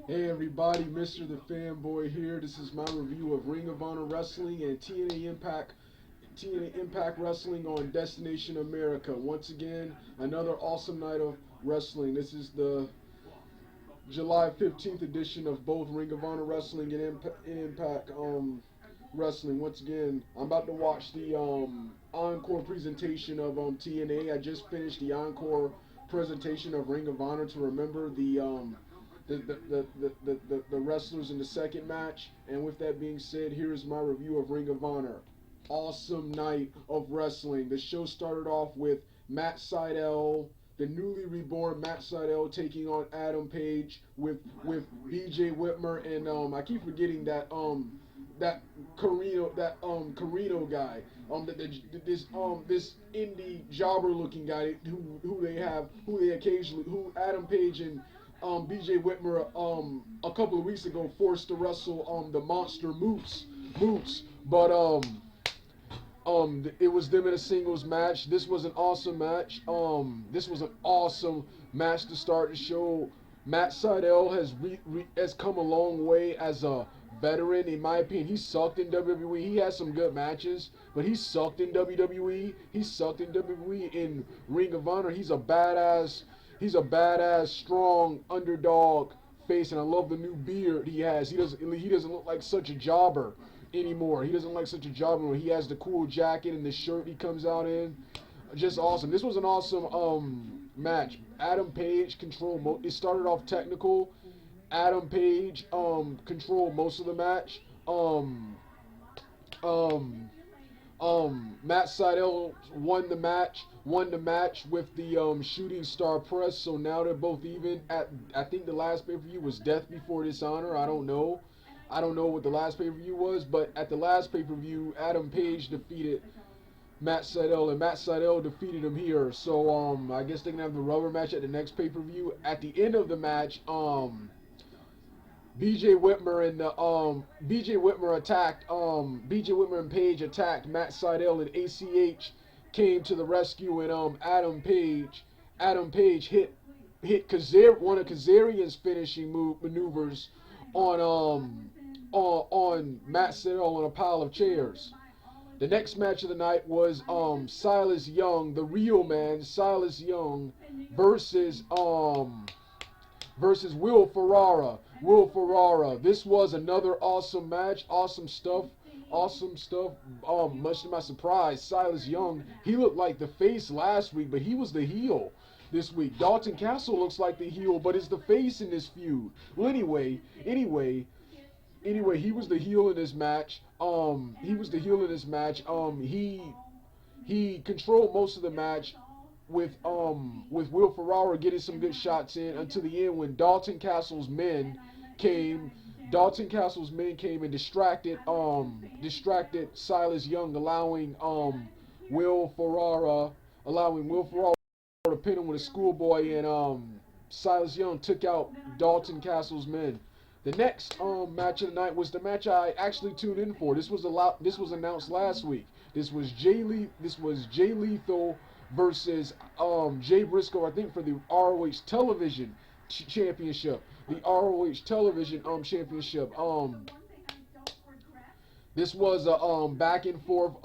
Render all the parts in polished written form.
Hey everybody, Mr. The Fanboy here. This is my review of Ring of Honor Wrestling and TNA Impact Wrestling on Destination America. Once again, another awesome night of wrestling. This is the July 15th edition of both Ring of Honor Wrestling and Impact Wrestling. Once again, I'm about to watch the encore presentation of TNA. I just finished the encore presentation of Ring of Honor to remember the wrestlers in the second match. And with that being said, here is my review of Ring of Honor. Awesome night of wrestling. The show started off with Matt Sydal, the newly reborn Matt Sydal, taking on Adam Page with BJ Whitmer and I keep forgetting that Carino guy, this indie jobber looking guy who Adam Page and BJ Whitmer a couple of weeks ago forced to wrestle the monster Moose. But it was them in a singles match. This was an awesome match. This was an awesome match to start the show. Matt Sydal has come a long way as a veteran. In my opinion, he sucked in WWE. He had some good matches, but he sucked in WWE. He sucked in WWE. In Ring of Honor, he's a badass. He's a badass, strong underdog face, and I love the new beard he has. He doesn't look like such a jobber anymore. He doesn't look like such a jobber when he has the cool jacket and the shirt he comes out in. Just awesome. This was an awesome match. Adam Page controlled. It started off technical. Adam Page controlled most of the match. Matt Sydal won the match with the shooting star press. So now they're both even. I think the last pay-per-view was Death Before Dishonor. I don't know what the last pay-per-view was, but at the last pay-per-view, Adam Page defeated Matt Sydal, and Matt Sydal defeated him here. So I guess they're gonna have the rubber match at the next pay-per-view. At the end of the match, BJ Whitmer and Page attacked Matt Sydal, and ACH came to the rescue, and Adam Page hit one of Kazarian's finishing maneuvers on Matt Sydal on a pile of chairs. The next match of the night was Silas Young, the real man, Silas Young versus Will Ferrara. This was another awesome match. Awesome stuff. Much to my surprise, Silas Young, he looked like the face last week, but he was the heel this week. Dalton Castle looks like the heel, but is the face in this feud. Well, anyway, he was the heel in this match. He controlled most of the match with Will Ferrara getting some good shots in until the end when Dalton Castle's men came and distracted Silas Young, allowing Will Ferrara to pin him with a schoolboy, and Silas Young took out Dalton Castle's men. The next match of the night was the match I actually tuned in for. This was announced last week. This was Jay Lethal versus Jay Briscoe, I think, for the ROH Television Championship. The ROH Television Championship. This was a back and forth.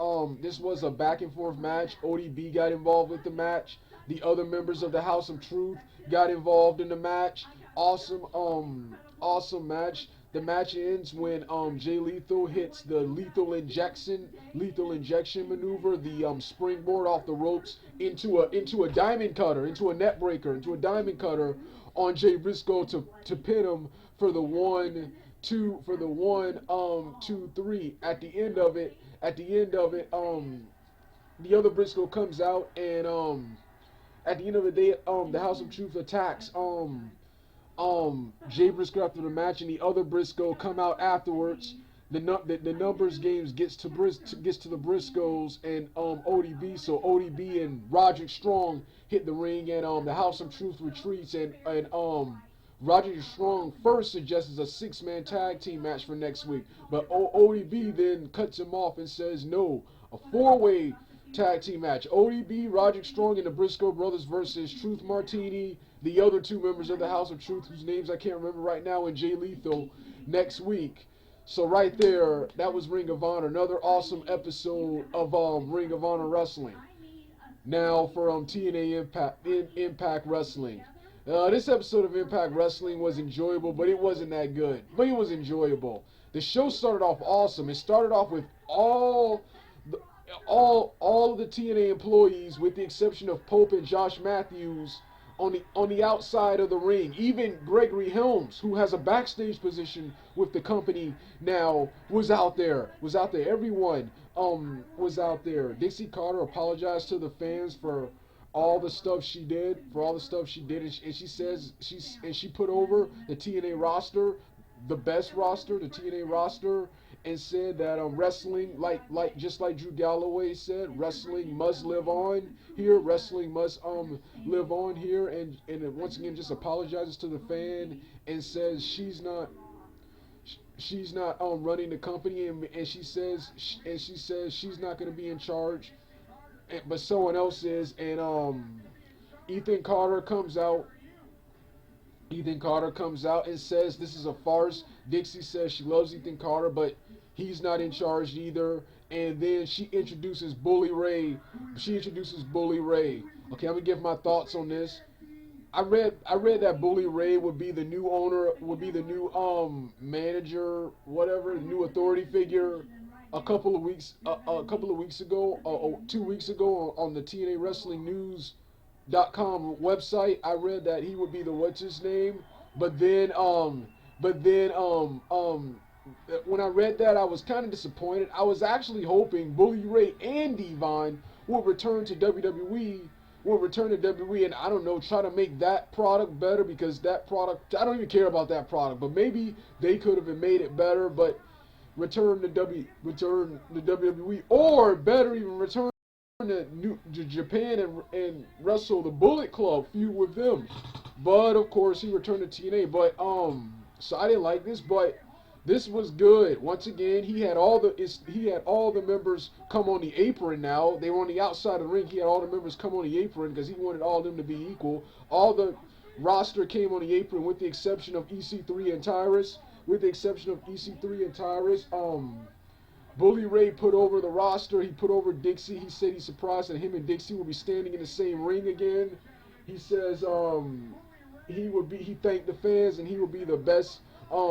This was a back and forth match. ODB got involved with the match. The other members of the House of Truth got involved in the match. Awesome match. The match ends when Jay Lethal hits the lethal injection maneuver, the springboard off the ropes into a diamond cutter, into a net breaker, into a diamond cutter on Jay Briscoe to pin him for the 1, 2, 3. At the end of it, the other Briscoe comes out, and at the end of the day, the House of Truth attacks Jay Briscoe after the match, and the other Briscoe come out afterwards. The numbers games gets to the Briscoes and ODB. So ODB and Roderick Strong hit the ring, and the House of Truth retreats, and Roderick Strong first suggests a 6-man tag team match for next week, but ODB then cuts him off and says no, a 4-way tag team match. ODB, Roderick Strong, and the Briscoe brothers versus Truth Martini, the other two members of the House of Truth, whose names I can't remember right now, and Jay Lethal next week. So right there, that was Ring of Honor. Another awesome episode of Ring of Honor Wrestling. Now for TNA Impact Wrestling. This episode of Impact Wrestling was enjoyable, but it wasn't that good. But it was enjoyable. The show started off awesome. It started off with all of the TNA employees, with the exception of Pope and Josh Matthews, on the outside of the ring. Even Gregory Helms, who has a backstage position with the company now, was out there. Everyone was out there. Dixie Carter apologized to the fans for all the stuff she did, and she says she put over the TNA roster, the best roster, the TNA roster, and said that wrestling, just like Drew Galloway said, wrestling must live on here. Wrestling must live on here, and once again just apologizes to the fan and says she's not running the company, and she says she's not going to be in charge, but someone else is, and Ethan Carter comes out. And says this is a farce. Dixie says she loves Ethan Carter, but he's not in charge either. And then she introduces Bully Ray. Okay, I'm gonna give my thoughts on this. I read that Bully Ray would be the new owner, would be the new manager, whatever, the new authority figure. A couple of weeks ago, 2 weeks ago, on the TNA Wrestling News.com website, I read that he would be the what's his name, but then when I read that, I was kind of disappointed. I was actually hoping Bully Ray and Devon would return to WWE, and I don't know, try to make that product better, because that product, I don't even care about that product, but maybe they could have made it better, but return to WWE, or better even, return to Japan and wrestle the Bullet Club, feud with them. But of course he returned to TNA. But so I didn't like this, but this was good. Once again, he had all the members come on the apron. Now they were on the outside of the ring. He had all the members come on the apron because he wanted all of them to be equal. All the roster came on the apron with the exception of EC3 and Tyrus. Bully Ray put over the roster. He put over Dixie. He said he's surprised that him and Dixie will be standing in the same ring again. He says he thanked the fans and he will be the best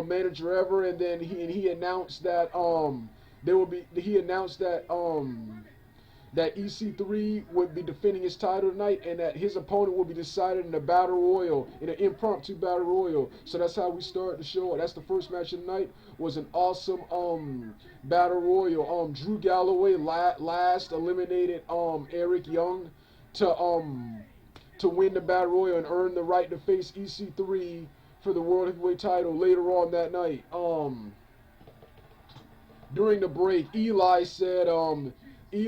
manager ever. And then he announced that that EC3 would be defending his title tonight, and that his opponent will be decided in a battle royal, in an impromptu battle royal. So that's how we start the show. That's the first match of the night. Was an awesome battle royal. Drew Galloway last eliminated Eric Young to win the battle royal and earn the right to face EC3 for the World Heavyweight title later on that night. During the break, Eli said he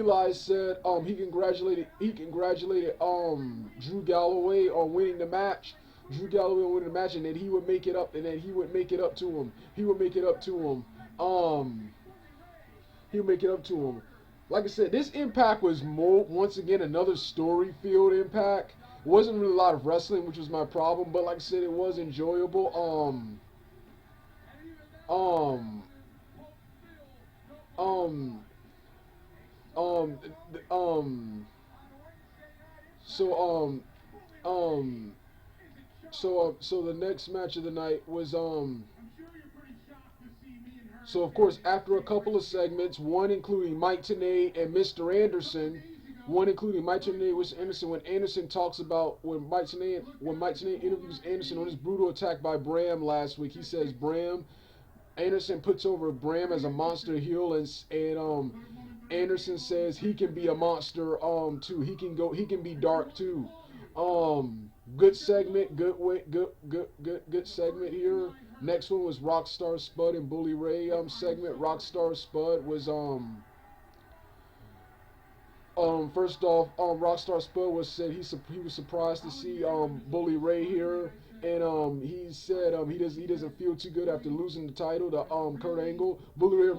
congratulated Drew Galloway on winning the match. And that he would make it up, to him. He would make it up to him. Like I said, this Impact was once again another story-filled Impact. It wasn't really a lot of wrestling, which was my problem, but like I said, it was enjoyable. So the next match of the night was so of course, after a couple of segments, one including Mike Tenay and Mr. Anderson, when Anderson talks about when Mike Tenay interviews Anderson on his brutal attack by Bram last week, he says Anderson puts over Bram as a monster heel, and Anderson says he can be a monster too. He can be dark too. Good segment, good segment here. Next one was Rockstar Spud and Bully Ray segment. Rockstar Spud was first off, Rockstar Spud said he was surprised to see Bully Ray here, and he said he doesn't feel too good after losing the title to Kurt Angle. Bully Ray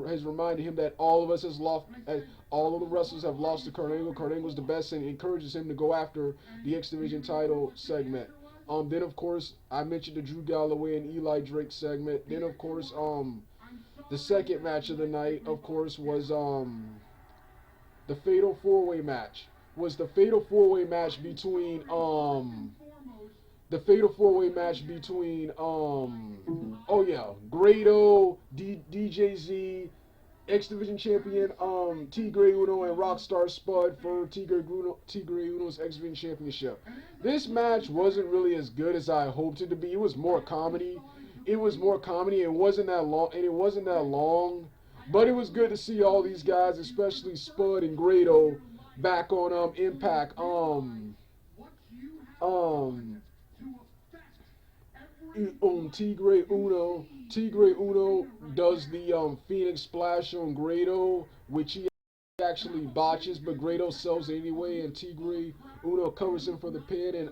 has reminded him that all of us All of the wrestlers have lost to Kurt Angle. Kurt Angle's the best and encourages him to go after the X Division title segment. Then of course I mentioned the Drew Galloway and Eli Drake segment. Then of course the second match of the night, of course, was the Fatal 4-Way match. Was the Fatal 4-Way match between the Fatal 4-Way match between oh yeah, Grado, DJZ, X Division champion Tigre Uno and Rockstar Spud for Tigre Uno's X Division championship. This match wasn't really as good as I hoped it to be. It was more comedy. It was more comedy. It wasn't that long, and it wasn't that long. But it was good to see all these guys, especially Spud and Grado, back on Impact. Um Tigre Uno does the Phoenix Splash on Grado, which he actually botches, but Grado sells it anyway, and Tigre Uno covers him for the pin,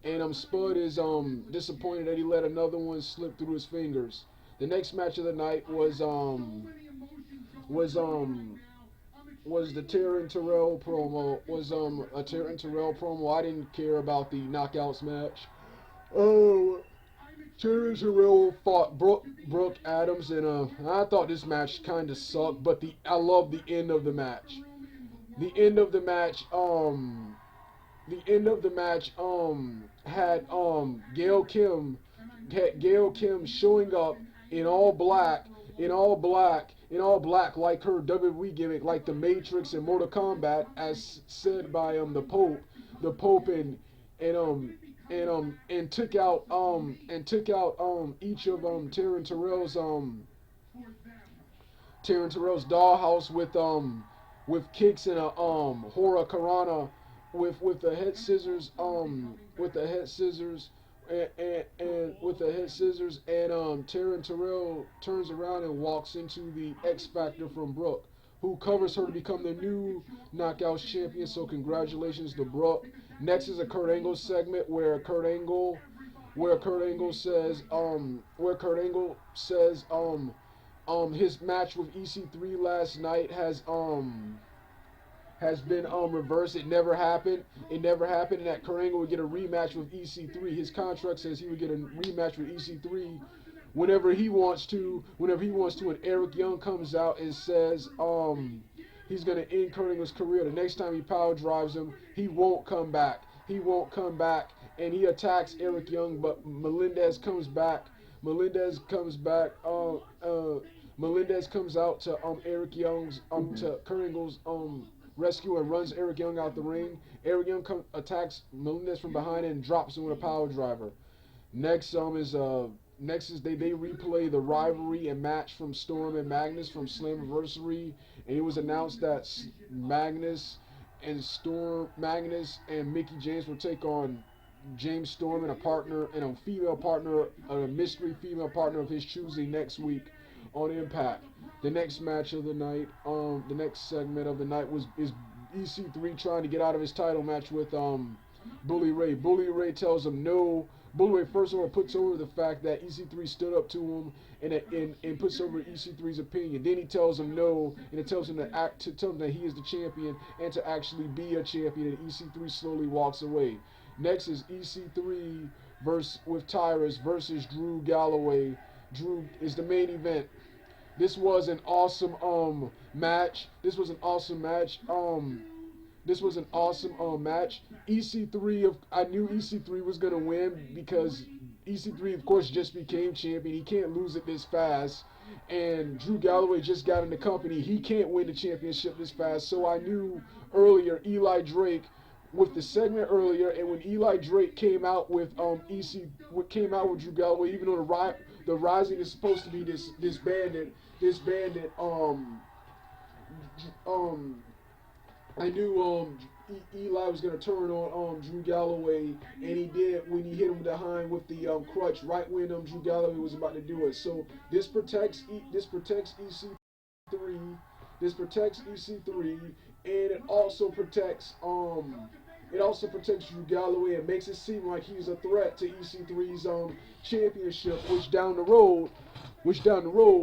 and Spud is disappointed that he let another one slip through his fingers. The next match of the night was was the Terran Terrell promo. Was a Terran Terrell promo. I didn't care about the knockouts match. Oh, Terrence Terrell fought Brooke Adams, and I thought this match kind of sucked, but I love the end of the match. The end of the match, had Gail Kim showing up in all black, like her WWE gimmick, like the Matrix and Mortal Kombat, as said by the Pope and took out each of Terran Terrell's dollhouse with kicks and a Hora Karana with the head scissors and Terran Terrell turns around and walks into the X Factor from Brooke, who covers her to become the new Knockouts champion. So congratulations to Brooke. Next is a Kurt Angle segment where Kurt Angle says his match with EC3 last night has been reversed. It never happened. And that Kurt Angle would get a rematch with EC3. His contract says he would get a rematch with EC3 whenever he wants to. And Eric Young comes out and says he's gonna end Kurt Angle's career. The next time he power drives him, he won't come back. And he attacks Eric Young, but Melendez comes back. Melendez comes out to Eric Young's to Kurt Angle's rescue and runs Eric Young out the ring. Eric Young attacks Melendez from behind and drops him with a power driver. Next is they replay the rivalry and match from Storm and Magnus from Slammiversary, and it was announced that Magnus and Mickey James will take on James Storm and a female partner, a mystery female partner of his choosing next week on Impact. The next match of the night, the next segment of the night is EC3 trying to get out of his title match with Bully Ray. Bully Ray tells him no. Bully Ray first of all puts over the fact that EC3 stood up to him and puts over EC3's opinion. Then he tells him no, and it tells him that he is the champion and to actually be a champion. And EC3 slowly walks away. Next is EC3 with Tyrus versus Drew Galloway. Drew is the main event. This was an awesome match. EC3 I knew EC3 was gonna win because EC3 of course just became champion. He can't lose it this fast. And Drew Galloway just got in the company. He can't win the championship this fast. So I knew earlier Eli Drake with the segment earlier, and when Eli Drake came out with Drew Galloway, even though the Rising is supposed to be disbanded. I knew Eli was gonna turn on Drew Galloway, and he did when he hit him behind with the crutch right when Drew Galloway was about to do it. So this protects EC3. This protects EC3, and it also protects It also protects Drew Galloway and makes it seem like he's a threat to EC3's championship, which down the road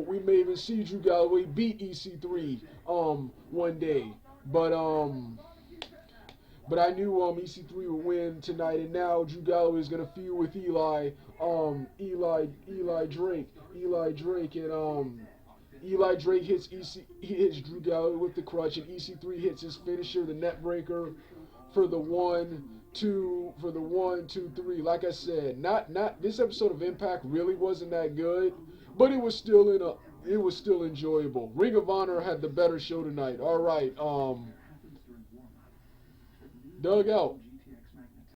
we may even see Drew Galloway beat EC3 one day. But I knew EC3 would win tonight, and now Drew Galloway is gonna feud with Eli Drake, and Eli Drake he hits Drew Galloway with the crutch, and EC3 hits his finisher, the net breaker, for the 1, 2, 3. Like I said, not this episode of Impact really wasn't that good, but it was still enjoyable. Ring of Honor had the better show tonight. All right, Doug out.